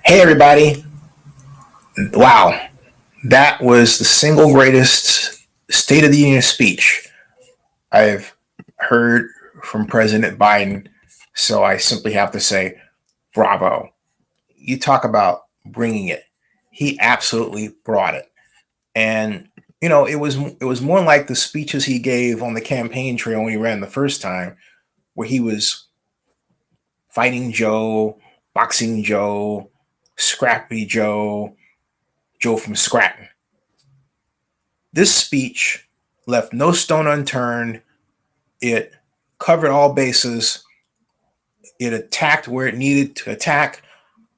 Hey, everybody. Wow. That was the single greatest State of the Union speech I've heard from President Biden. So I simply have to say, bravo. You talk about bringing it. He absolutely brought it. And, it was more like the speeches he gave on the campaign trail when he ran the first time, where he was fighting Joe, boxing Joe, scrappy Joe, Joe from Scranton. This speech left no stone unturned. It covered all bases. It attacked where it needed to attack.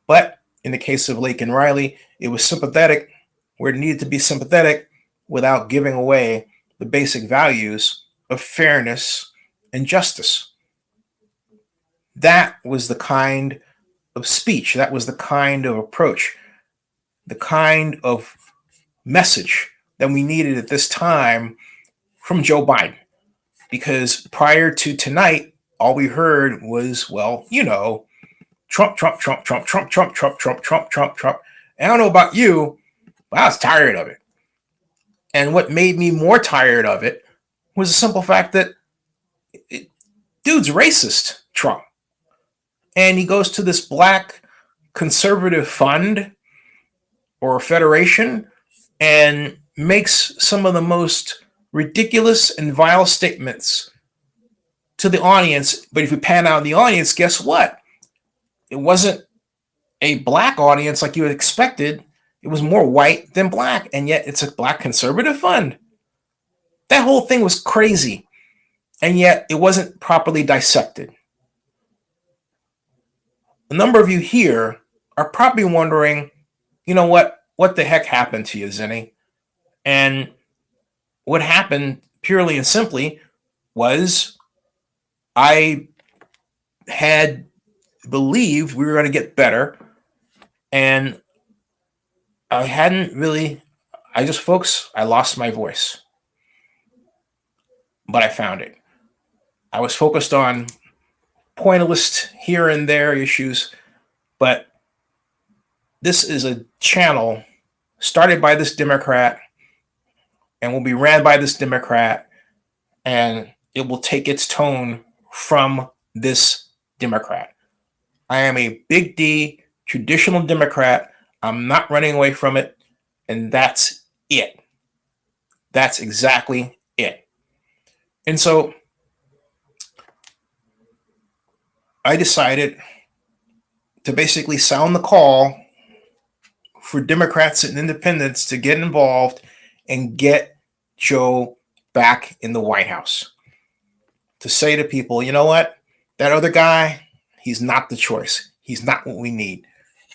But in the case of Lake and Riley, it was sympathetic where it needed to be sympathetic without giving away the basic values of fairness and justice. That was the kind of speech, that was the kind of approach, the kind of message that we needed at this time from Joe Biden. Because prior to tonight, all we heard was, well, Trump, Trump, Trump, Trump, Trump, Trump, Trump, Trump, Trump, Trump, Trump. And I don't know about you, but I was tired of it. And what made me more tired of it was the simple fact that dude's racist, Trump. And he goes to this black conservative fund or federation and makes some of the most ridiculous and vile statements to the audience. But if you pan out the audience, guess what? It wasn't a black audience like you had expected. It was more white than black, and yet it's a black conservative fund. That whole thing was crazy, and yet it wasn't properly dissected. A number of you here are probably wondering, what the heck happened to you, Zinni? And what happened purely and simply was I had believed we were going to get better, and I hadn't really. I lost my voice, but I found it. I was focused on pointless here and there issues, but this is a channel started by this Democrat and will be ran by this Democrat, and it will take its tone from this Democrat. I am a big D traditional Democrat. I'm not running away from it, and that's it. That's exactly it. And so I decided to basically sound the call for Democrats and independents to get involved and get Joe back in the White House. To say to people, you know what? That other guy, he's not the choice. He's not what we need.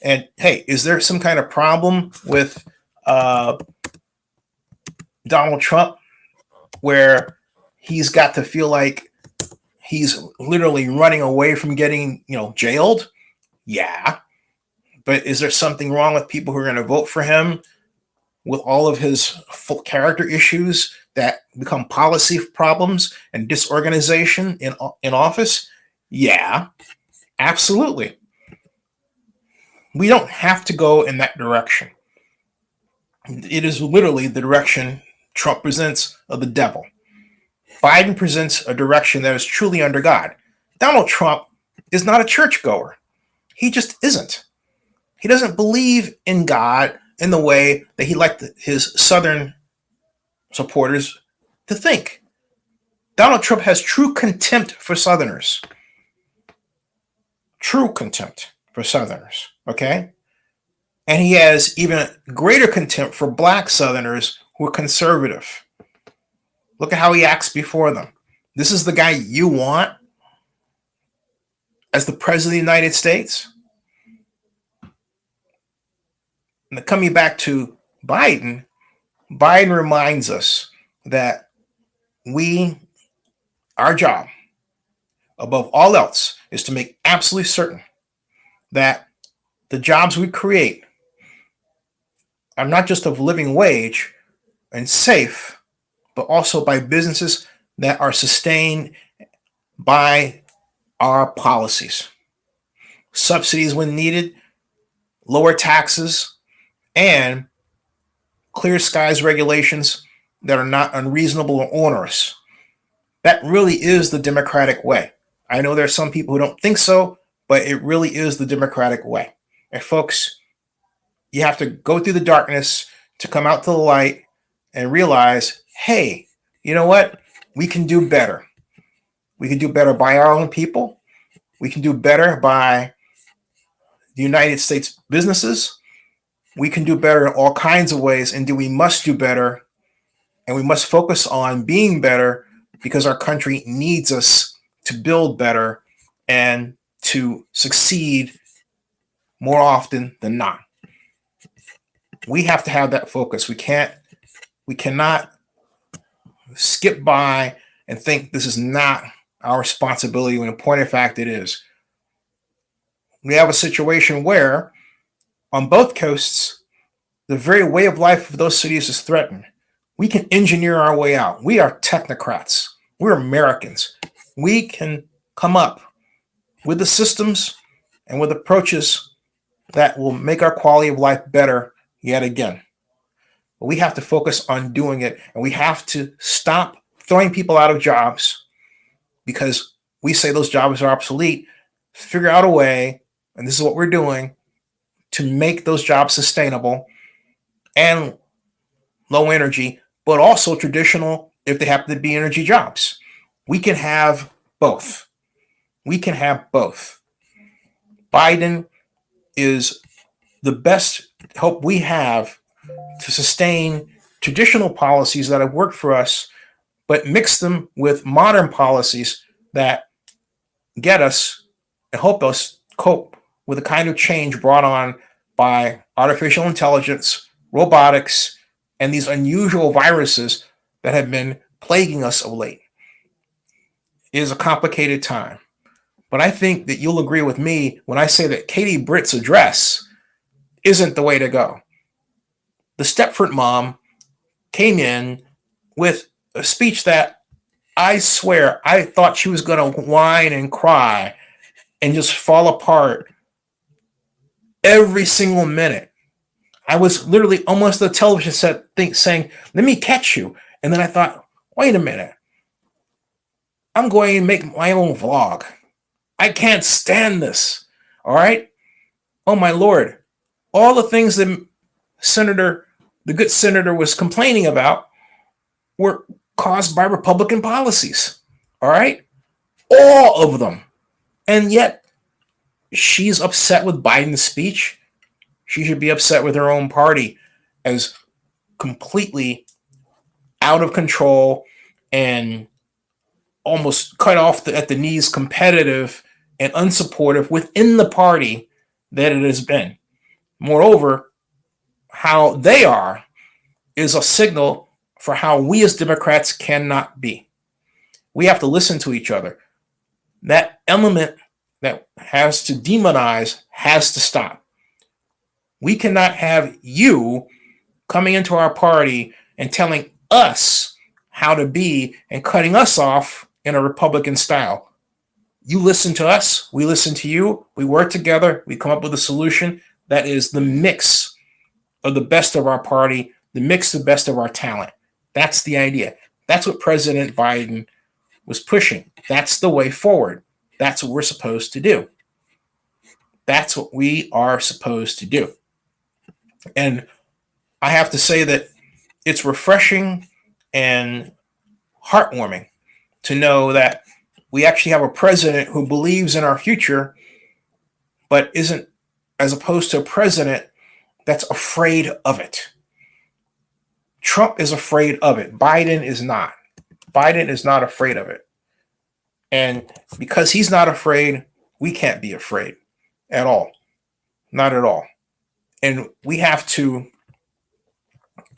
And hey, is there some kind of problem with Donald Trump where he's got to feel like he's literally running away from getting, jailed? Yeah. But is there something wrong with people who are going to vote for him with all of his full character issues that become policy problems and disorganization in office? Yeah, absolutely. We don't have to go in that direction. It is literally the direction Trump presents of the devil. Biden presents a direction that is truly under God. Donald Trump is not a churchgoer. He just isn't. He doesn't believe in God in the way that he liked his Southern supporters to think. Donald Trump has true contempt for Southerners. True contempt for Southerners, okay? And he has even greater contempt for black Southerners who are conservative. Look at how he acts before them. This is the guy you want as the President of the United States? And coming back to Biden, Biden reminds us that our job, above all else, is to make absolutely certain that the jobs we create are not just of living wage and safe, but also by businesses that are sustained by our policies. Subsidies when needed, lower taxes, and clear skies regulations that are not unreasonable or onerous. That really is the democratic way. I know there are some people who don't think so, but it really is the democratic way. And folks, you have to go through the darkness to come out to the light and realize, hey, you know what? We can do better. We can do better by our own people. We can do better by the United States businesses. We can do better in all kinds of ways, and we must do better, and we must focus on being better because our country needs us to build better and to succeed more often than not. We have to have that focus. We cannot skip by and think this is not our responsibility when in point of fact it is. We have a situation where on both coasts, the very way of life of those cities is threatened. We can engineer our way out. We are technocrats. We're Americans. We can come up with the systems and with approaches that will make our quality of life better yet again. But we have to focus on doing it, and we have to stop throwing people out of jobs because we say those jobs are obsolete. Figure out a way, and this is what we're doing, to make those jobs sustainable and low energy, but also traditional if they happen to be energy jobs. We can have both. We can have both. Biden is the best hope we have to sustain traditional policies that have worked for us, but mix them with modern policies that get us and help us cope with the kind of change brought on by artificial intelligence, robotics, and these unusual viruses that have been plaguing us of late. It is a complicated time. But I think that you'll agree with me when I say that Katie Britt's address isn't the way to go. The Stepford mom came in with a speech that I swear I thought she was going to whine and cry and just fall apart every single minute. I was literally almost at the television set saying, let me catch you. And then I thought, wait a minute. I'm going to make my own vlog. I can't stand this. All right? Oh, my Lord. All the things that the good senator was complaining about were caused by Republican policies. All right? All of them. And yet, she's upset with Biden's speech. She should be upset with her own party as completely out of control and almost cut off at the knees, competitive and unsupportive within the party that it has been. Moreover, how they are is a signal for how we as Democrats cannot be. We have to listen to each other. That element that has to demonize has to stop. We cannot have you coming into our party and telling us how to be and cutting us off in a Republican style. You listen to us, we listen to you, we work together, we come up with a solution that is the mix of the best of our party, the mix of the best of our talent. That's the idea. That's what President Biden was pushing. That's the way forward. That's what we're supposed to do. That's what we are supposed to do. And I have to say that it's refreshing and heartwarming to know that we actually have a president who believes in our future, but isn't, as opposed to a president that's afraid of it. Trump is afraid of it. Biden is not. Biden is not afraid of it. And because he's not afraid, we can't be afraid at all. Not at all. And we have to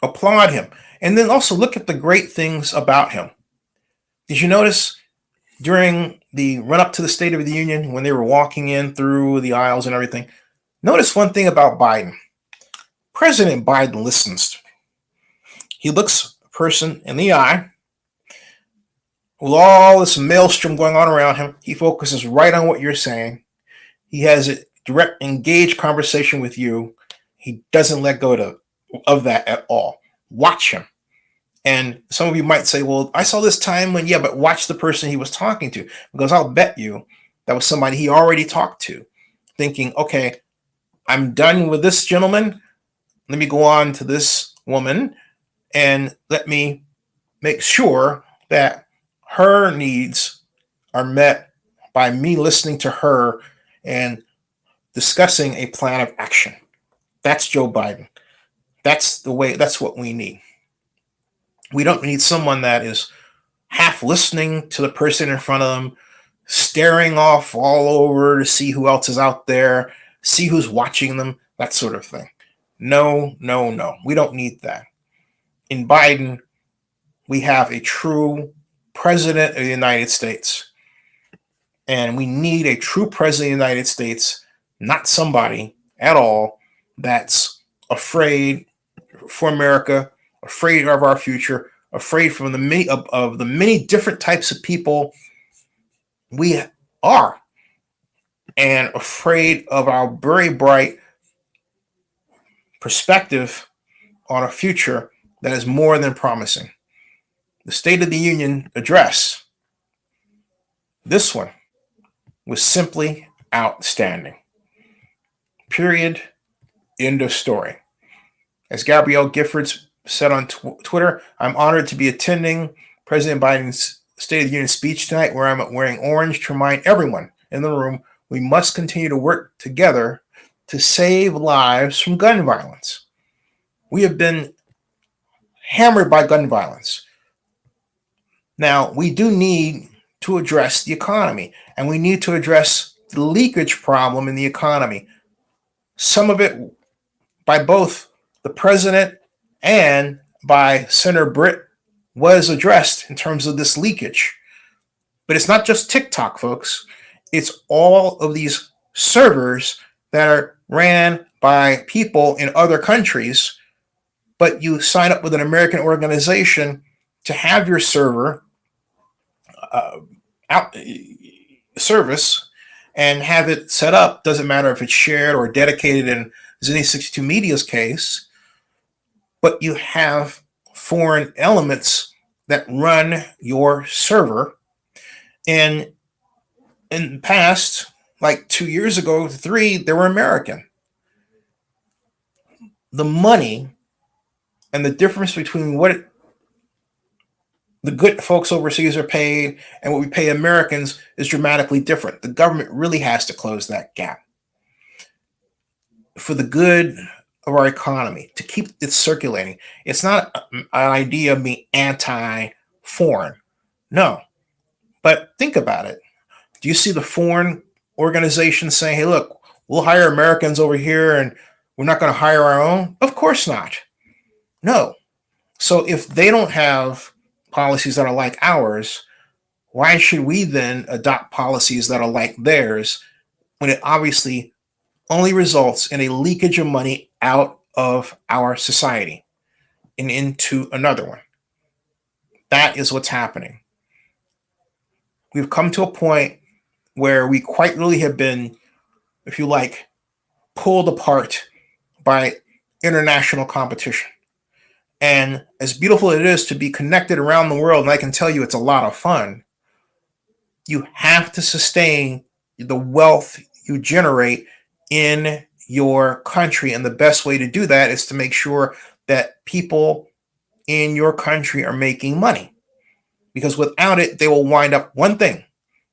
applaud him. And then also look at the great things about him. Did you notice during the run up to the State of the Union when they were walking in through the aisles and everything? Notice one thing about Biden. President Biden listens. He looks a person in the eye. With all this maelstrom going on around him, he focuses right on what you're saying. He has it direct, engaged conversation with you, he doesn't let go of that at all. Watch him. And some of you might say, well, I saw this time when, yeah, but watch the person he was talking to. Because I'll bet you that was somebody he already talked to, thinking, okay, I'm done with this gentleman. Let me go on to this woman and let me make sure that her needs are met by me listening to her and discussing a plan of action. That's Joe Biden. That's what we need. We don't need someone that is half listening to the person in front of them, staring off all over to see who else is out there, see who's watching them, that sort of thing. No, no, no. We don't need that. In Biden, we have a true president of the United States. And we need a true president of the United States, not somebody at all that's afraid for America, afraid of our future, afraid from of the many different types of people we are, and afraid of our very bright perspective on a future that is more than promising. The State of the Union address, this one, was simply outstanding. Period. End of story. As Gabrielle Giffords said on Twitter, I'm honored to be attending President Biden's State of the Union speech tonight, where I'm wearing orange to remind everyone in the room we must continue to work together to save lives from gun violence. We have been hammered by gun violence. Now, we do need to address the economy, and we need to address the leakage problem in the economy. Some of it by both the president and by Senator Britt was addressed in terms of this leakage. But it's not just TikTok, folks. It's all of these servers that are ran by people in other countries, but you sign up with an American organization to have your server service and have it set up. Doesn't matter if it's shared or dedicated in Zinni 62 Media's case, but you have foreign elements that run your server. And in the past, like 2 years ago, 3, they were American. The money and the difference between what the good folks overseas are paid and what we pay Americans is dramatically different. The government really has to close that gap for the good of our economy, to keep it circulating. It's not an idea of being anti-foreign. No. But think about it. Do you see the foreign organizations saying, hey, look, we'll hire Americans over here and we're not going to hire our own? Of course not. No. So if they don't have policies that are like ours, why should we then adopt policies that are like theirs when it obviously only results in a leakage of money out of our society and into another one? That is what's happening. We've come to a point where we quite really have been, if you like, pulled apart by international competition. And as beautiful it is to be connected around the world, and I can tell you it's a lot of fun, you have to sustain the wealth you generate in your country. And the best way to do that is to make sure that people in your country are making money. Because without it, they will wind up one thing,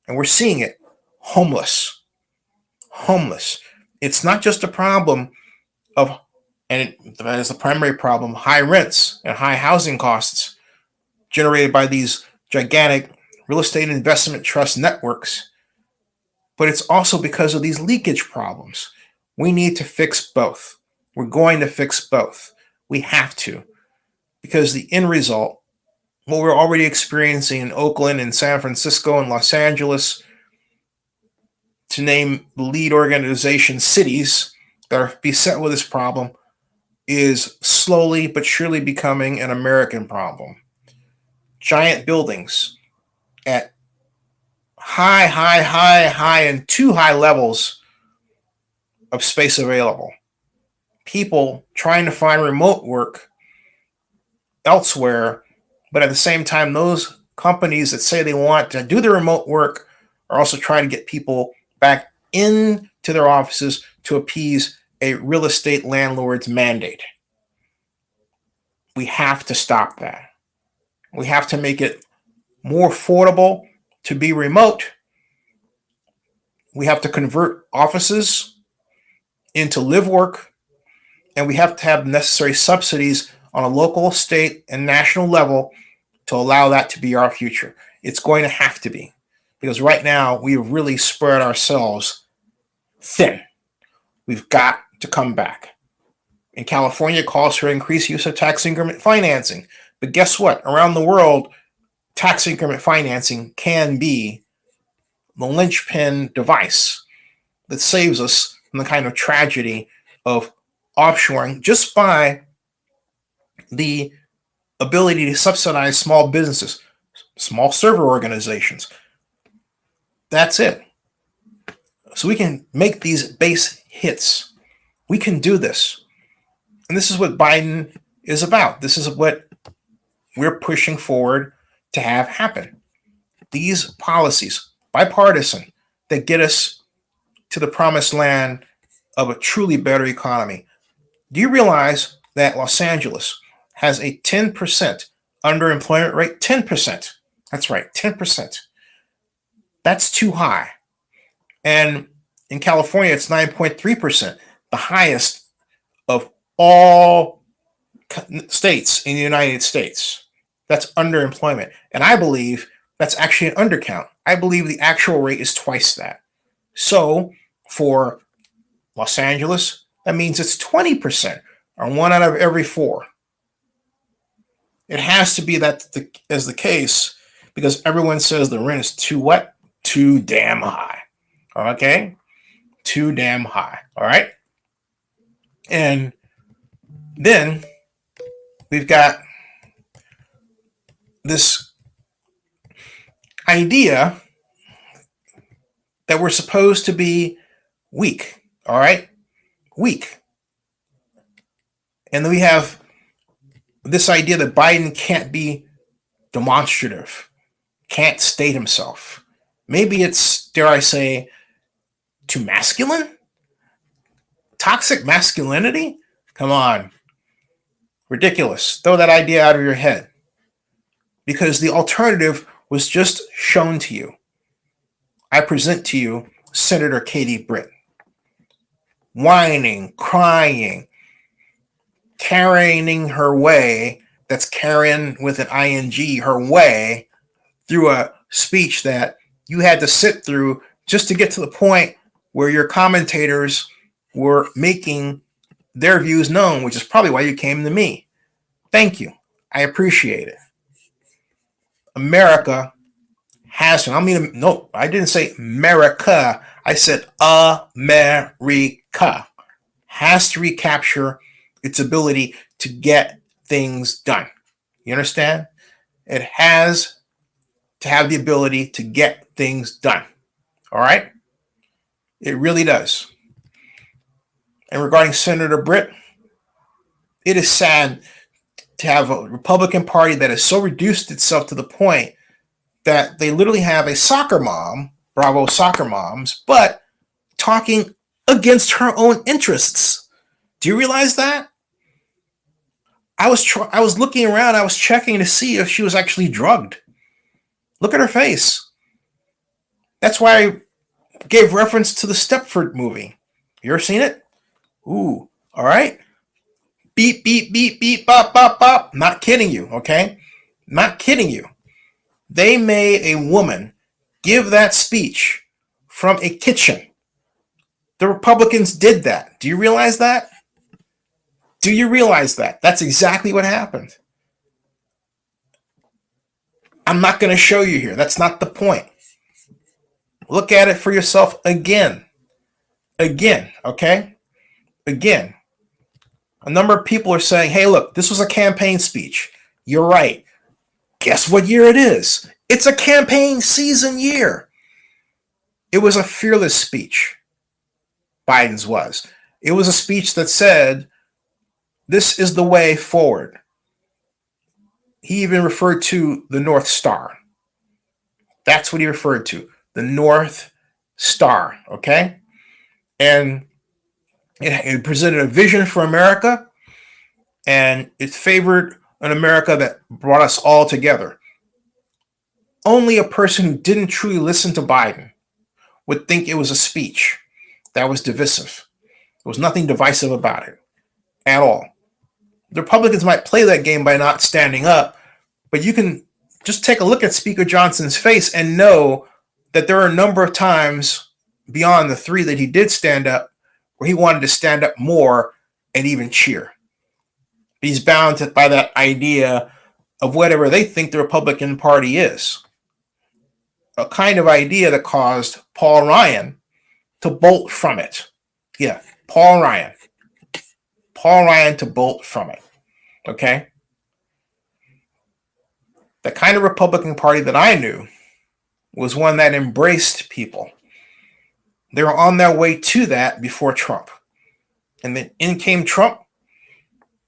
and we're seeing it: homeless. Homeless. It's not just a problem of, and that is the primary problem, high rents and high housing costs generated by these gigantic real estate investment trust networks, but it's also because of these leakage problems. We need to fix both. We're going to fix both. We have to, because the end result, what we're already experiencing in Oakland and San Francisco and Los Angeles, to name the lead organization cities that are beset with this problem, is slowly but surely becoming an American problem. Giant buildings at high and too high levels of space available. People trying to find remote work elsewhere, but at the same time, those companies that say they want to do the remote work are also trying to get people back into their offices to appease a real estate landlord's mandate. We have to stop that. We have to make it more affordable to be remote. We have to convert offices into live work, and we have to have necessary subsidies on a local, state, and national level to allow that to be our future. It's going to have to be, because right now we've really spread ourselves thin. We've got to come back. In California, it calls for increased use of tax increment financing. But guess what? Around the world, tax increment financing can be the linchpin device that saves us from the kind of tragedy of offshoring just by the ability to subsidize small businesses, small server organizations. That's it. So we can make these base hits. We can do this. And this is what Biden is about. This is what we're pushing forward to have happen. These policies, bipartisan, that get us to the promised land of a truly better economy. Do you realize that Los Angeles has a 10% underemployment rate? 10%. That's right, 10%. That's too high. And in California, it's 9.3%, the highest of all states in the United States. That's underemployment. And I believe that's actually an undercount. I believe the actual rate is twice that. So for Los Angeles, that means it's 20%, or 1 out of every 4. It has to be that as the case, because everyone says the rent is too what? Too damn high. Okay? Too damn high. All right? And then we've got this idea that we're supposed to be weak. All right? Weak. And then we have this idea that Biden can't be demonstrative, can't state himself. Maybe it's, dare I say, too masculine? Toxic masculinity? Come on. Ridiculous. Throw that idea out of your head. Because the alternative was just shown to you. I present to you Senator Katie Britt. Whining, crying, carrying her way, that's carrying with an ing, her way, through a speech that you had to sit through just to get to the point where your commentators were making their views known, which is probably why you came to me. Thank you. I appreciate it. America has to, I didn't say America. I said America has to recapture its ability to get things done. You understand? It has to have the ability to get things done. All right? It really does. And regarding Senator Britt, it is sad to have a Republican Party that has so reduced itself to the point that they literally have a soccer mom, bravo soccer moms, but talking against her own interests. Do you realize that? I was looking around, I was checking to see if she was actually drugged. Look at her face. That's why I gave reference to the Stepford movie. You ever seen it? Ooh, all right. Beep, beep, beep, beep, bop, bop, bop. Not kidding you, okay? Not kidding you. They made a woman give that speech from a kitchen. The Republicans did that. Do you realize that? Do you realize that? That's exactly what happened. I'm not going to show you here. That's not the point. Look at it for yourself again. Again, okay? Again. A number of people are saying, hey, look, this was a campaign speech. You're right. Guess what year it is? It's a campaign season year. It was a fearless speech Biden's was. It was a speech that said, this is the way forward. He even referred to the North Star. That's what he referred to, the North Star, okay? And it presented a vision for America, and it favored an America that brought us all together. Only a person who didn't truly listen to Biden would think it was a speech that was divisive. There was nothing divisive about it at all. The Republicans might play that game by not standing up, but you can just take a look at Speaker Johnson's face and know that there are a number of times beyond the 3 that he did stand up where he wanted to stand up more and even cheer. He's bound by that idea of whatever they think the Republican Party is. A kind of idea that caused Paul Ryan to bolt from it. Yeah, Paul Ryan. Paul Ryan to bolt from it. Okay? The kind of Republican Party that I knew was one that embraced people. They were on their way to that before Trump. And then in came Trump.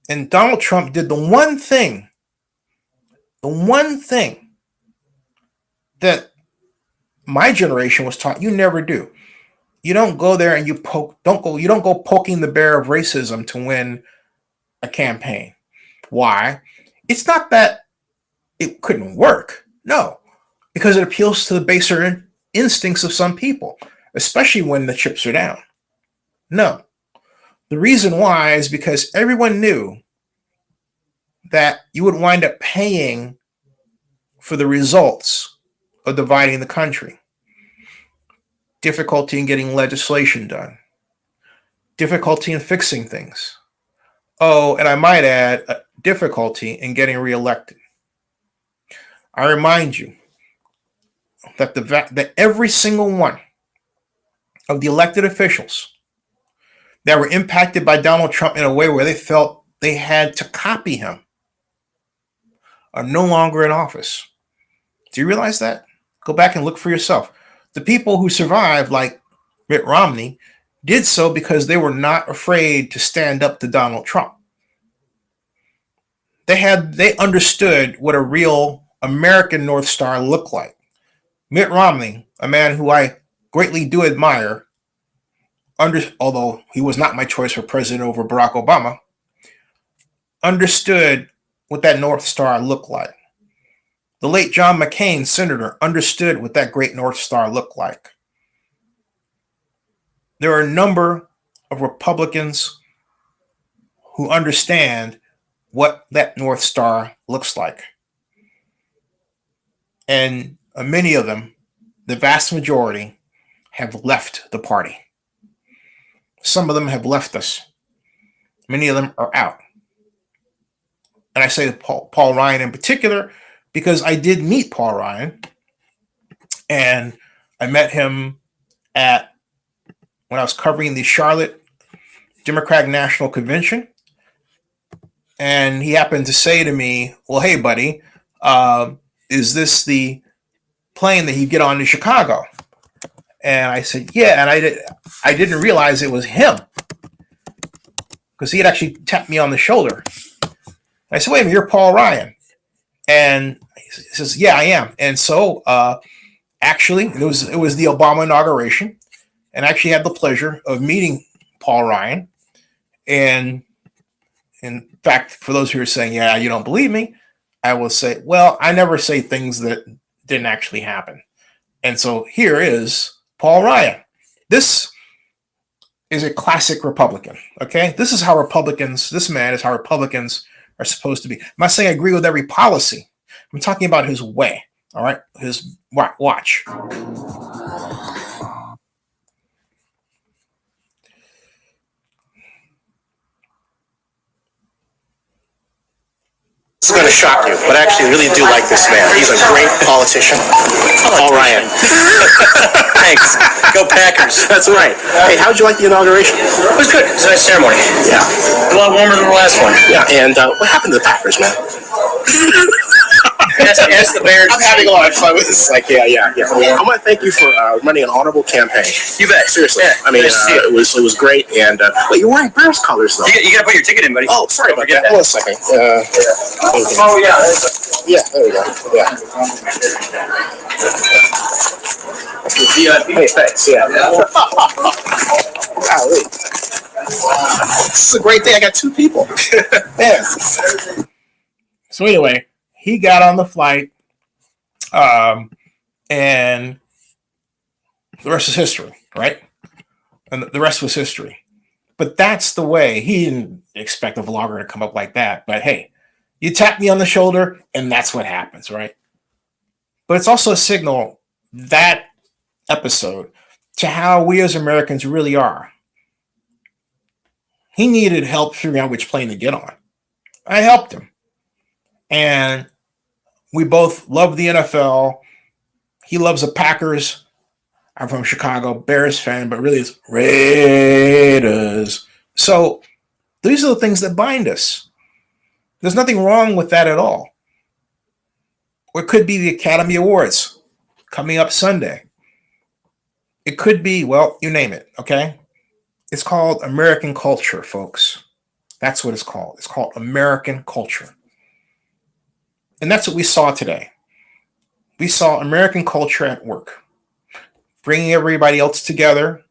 And Donald Trump did the one thing that my generation was taught you never do. You don't go there and you don't go poking the bear of racism to win a campaign. Why? It's not that it couldn't work. No, because it appeals to the baser instincts of some people, especially when the chips are down. No. The reason why is because everyone knew that you would wind up paying for the results of dividing the country. Difficulty in getting legislation done. Difficulty in fixing things. Oh, and I might add, a difficulty in getting reelected. I remind you that that every single one of the elected officials that were impacted by Donald Trump in a way where they felt they had to copy him are no longer in office. Do you realize that? Go back and look for yourself. The people who survived, like Mitt Romney, did so because they were not afraid to stand up to Donald Trump. They understood what a real American North Star looked like. Mitt Romney, a man who I greatly do admire, although he was not my choice for president over Barack Obama, understood what that North Star looked like. The late John McCain, senator, understood what that great North Star looked like. There are a number of Republicans who understand what that North Star looks like. And many of them, the vast majority, have left the party. Some of them have left us. Many of them are out. And I say Paul Ryan in particular because I did meet Paul Ryan, and I met him when I was covering the Charlotte Democratic National Convention, and he happened to say to me, well, hey, buddy, is this the plane that you get on to Chicago? And I said, yeah, and I didn't realize it was him because he had actually tapped me on the shoulder. I said, wait a minute, you're Paul Ryan. And he says, yeah, I am. And so actually, it was the Obama inauguration, and I actually had the pleasure of meeting Paul Ryan. And in fact, for those who are saying, yeah, you don't believe me, I will say, well, I never say things that didn't actually happen. And so here is Paul Ryan. This is a classic Republican, okay? This man is how Republicans are supposed to be. I'm not saying I agree with every policy. I'm talking about his way, all right? His watch. This is going to shock you, but I actually really do like this man. He's a great politician. Paul Ryan. Thanks. Go Packers. That's right. Hey, how'd you like the inauguration? It was good. It was a nice ceremony. Yeah. A lot warmer than the last one. Yeah. And what happened to the Packers, man? Ask the Bears. I'm having a lot of fun with this. Like, yeah. I want to thank you for running an honorable campaign. You bet. Seriously. Yeah, I mean, nice to see you. it was great. And wait, you're wearing Bears colors though. You gotta put your ticket in, buddy. Oh, sorry about that. Forget Hold on a second. Okay. Oh yeah. Yeah, there we go. Yeah. Hey, thanks. Yeah. Golly. This is a great day. I got two people. Yeah. So anyway, he got on the flight, and the rest is history, right? And the rest was history. But that's the way. He didn't expect a vlogger to come up like that. But hey, you tap me on the shoulder, and that's what happens, right? But it's also a signal, that episode, to how we as Americans really are. He needed help figuring out which plane to get on. I helped him. And we both love the NFL. He loves the Packers. I'm from Chicago, Bears fan, but really it's Raiders. So these are the things that bind us. There's nothing wrong with that at all. Or it could be the Academy Awards coming up Sunday. It could be, well, you name it, okay? It's called American culture, folks. That's what it's called. It's called American culture. And that's what we saw today. We saw American culture at work, bringing everybody else together,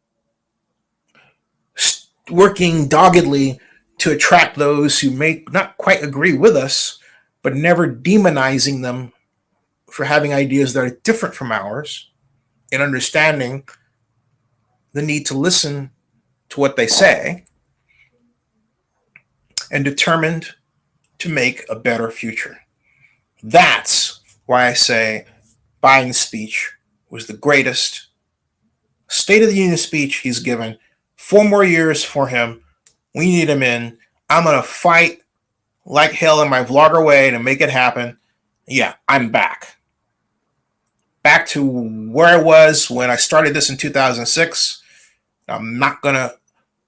working doggedly to attract those who may not quite agree with us, but never demonizing them for having ideas that are different from ours, and understanding the need to listen to what they say, and determined to make a better future. That's why I say Biden's speech was the greatest State of the Union speech he's given. 4 more years for him. We need him in. I'm going to fight like hell in my vlogger way to make it happen. Yeah, I'm back. Back to where I was when I started this in 2006. I'm not going to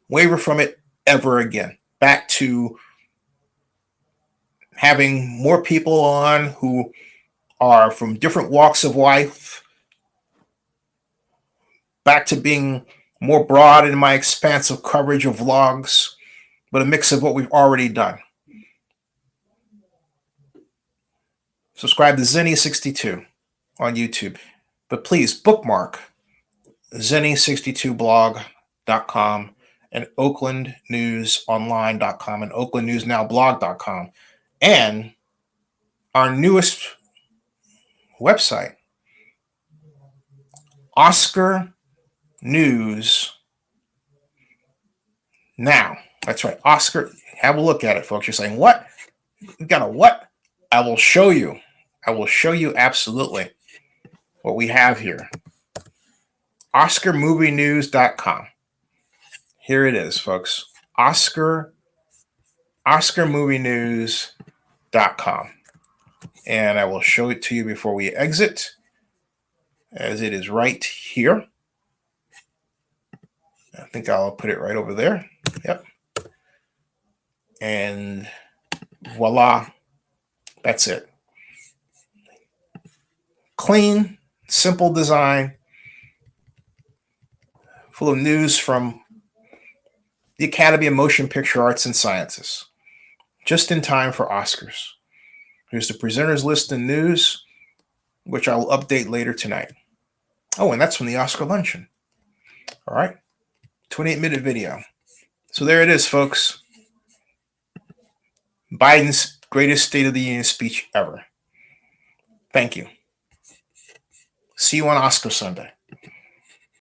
waver from it ever again. Back to having more people on who are from different walks of life. Back to being more broad in my expansive coverage of vlogs, but a mix of what we've already done. Subscribe to Zenny62 on YouTube. But please bookmark Zenny62blog.com and OaklandNewsOnline.com and OaklandNewsNowBlog.com and our newest website, Oscar News Now. That's right, Oscar. Have a look at it, folks. You're saying, what? You got a what? I will show you. I will show you absolutely what we have here. OscarMovieNews.com. Here it is, folks. OscarMovieNews.com. And I will show it to you before we exit, as it is right here. I think I'll put it right over there. Yep. And voila. That's it. Clean, simple design, full of news from the Academy of Motion Picture Arts and Sciences. Just in time for Oscars. Here's the presenters list and news, which I will update later tonight. Oh, and that's from the Oscar luncheon. All right. 28-minute video. So there it is, folks. Biden's greatest State of the Union speech ever. Thank you. See you on Oscar Sunday.